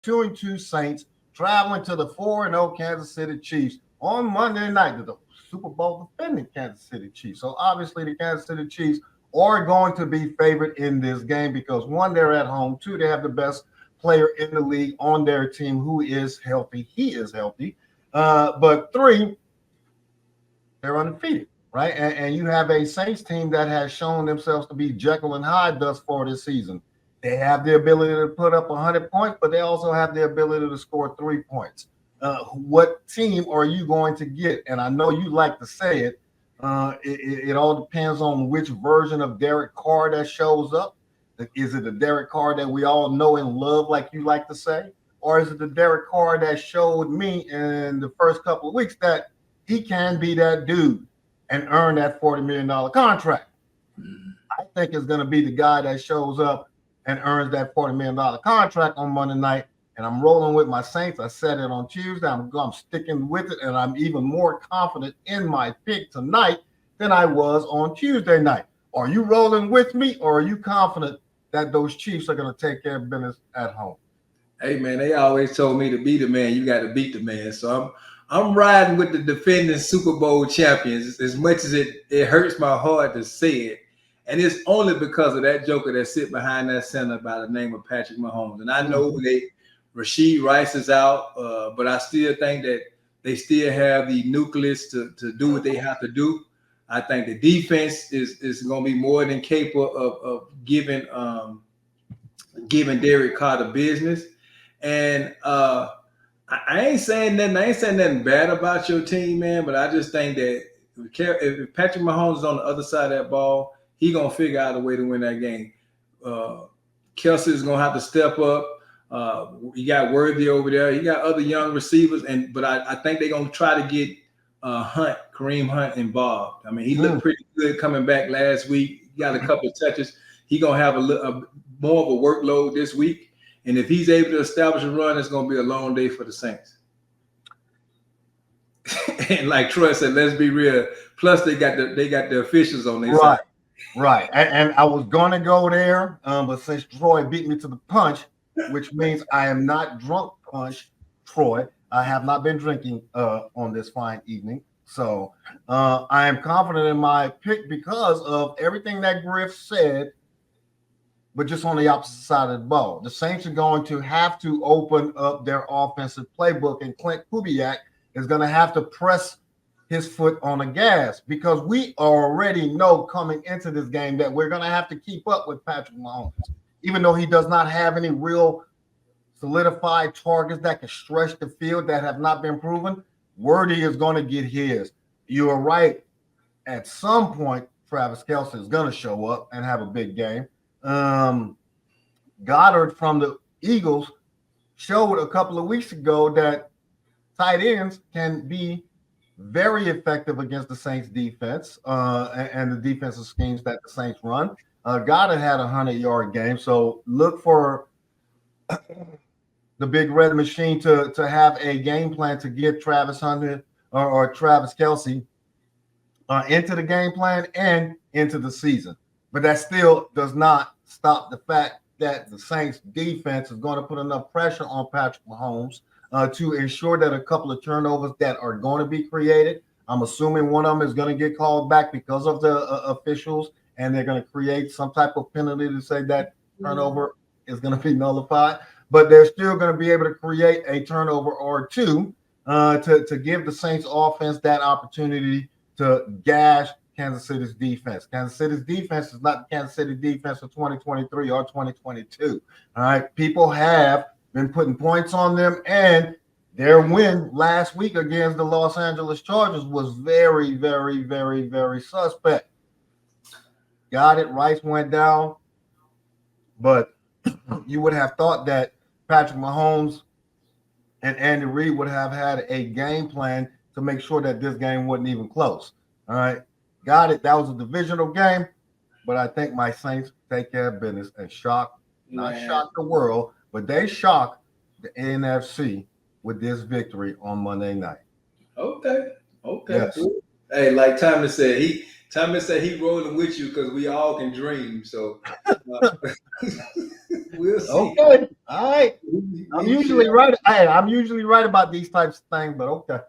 2-2 Saints traveling to the 4-0 Kansas City Chiefs on Monday night to the Super Bowl defending Kansas City Chiefs. So obviously the Kansas City Chiefs are going to be favored in this game because one, they're at home. Two, they have the best player in the league on their team who is healthy. He is healthy. But three, they're undefeated, right? And you have a Saints team that has shown themselves to be Jekyll and Hyde thus far this season. They have the ability to put up 100 points, but they also have the ability to score 3 points. What team are you going to get? And I know you like to say it. It all depends on which version of Derek Carr that shows up. Is it the Derek Carr that we all know and love, like you like to say? Or is it the Derek Carr that showed me in the first couple of weeks that he can be that dude and earn that $40 million contract? I think it's going to be the guy that shows up and earns that $40 million contract on Monday night. And I'm rolling with my Saints. I said it on Tuesday. I'm sticking with it, and I'm even more confident in my pick tonight than I was on Tuesday night. Are you rolling with me, or are you confident that those Chiefs are going to take care of business at home? Hey, man, they always told me to be the man. You got to beat the man. So I'm riding with the defending Super Bowl champions as much as it hurts my heart to say it. And it's only because of that joker that sit behind that center by the name of Patrick Mahomes. And I know Rashid Rice is out, but I still think that they still have the nucleus to do what they have to do. I think the defense is going to be more than capable of giving Derek Carr the business. And I ain't saying nothing. I ain't saying nothing bad about your team, man. But I just think that if Patrick Mahomes is on the other side of that ball, he gonna figure out a way to win that game. Kelsey is gonna have to step up. You got Worthy over there. You got other young receivers, but I think they're gonna try to get Kareem Hunt involved. I mean, he looked pretty good coming back last week. He got a couple of touches. He gonna have a more of a workload this week. And if he's able to establish a run, it's going to be a long day for the Saints. And like Troy said, let's be real. Plus, they got the officials on their side. Right. And I was going to go there, but since Troy beat me to the punch, which means I am not drunk punch, Troy. I have not been drinking on this fine evening. So I am confident in my pick because of everything that Griff said, but just on the opposite side of the ball. The Saints are going to have to open up their offensive playbook, and Clint Kubiak is going to have to press his foot on the gas because we already know coming into this game that we're going to have to keep up with Patrick Mahomes, even though he does not have any real solidified targets that can stretch the field that have not been proven. Worthy is going to get his. You're right. At some point, Travis Kelce is going to show up and have a big game. Goddard from the Eagles showed a couple of weeks ago that tight ends can be very effective against the Saints defense and the defensive schemes that the Saints run. Goddard had a 100-yard game, so look for the big red machine to have a game plan to get Travis Hunter or Travis Kelce into the game plan and into the season. But that still does not stop the fact that the Saints defense is going to put enough pressure on Patrick Mahomes to ensure that a couple of turnovers that are going to be created. I'm assuming one of them is going to get called back because of the officials, and they're going to create some type of penalty to say that turnover is going to be nullified. But they're still going to be able to create a turnover or two to give the Saints offense that opportunity to gash Kansas City's defense. Kansas City's defense is not the Kansas City defense of 2023 or 2022. All right. People have been putting points on them, and their win last week against the Los Angeles Chargers was very, very, very, very suspect. Got it. Rice went down, but you would have thought that Patrick Mahomes and Andy Reid would have had a game plan to make sure that this game wasn't even close. All right. Got it. That was a divisional game, but I think my Saints take care of business and shock the world, but they shocked the NFC with this victory on Monday night. Okay. Yes. Hey, like Tommy said, Thomas said he rolling with you because we all can dream. So we'll see. Okay. All right. I'm usually right. Hey, I'm usually right about these types of things, but okay.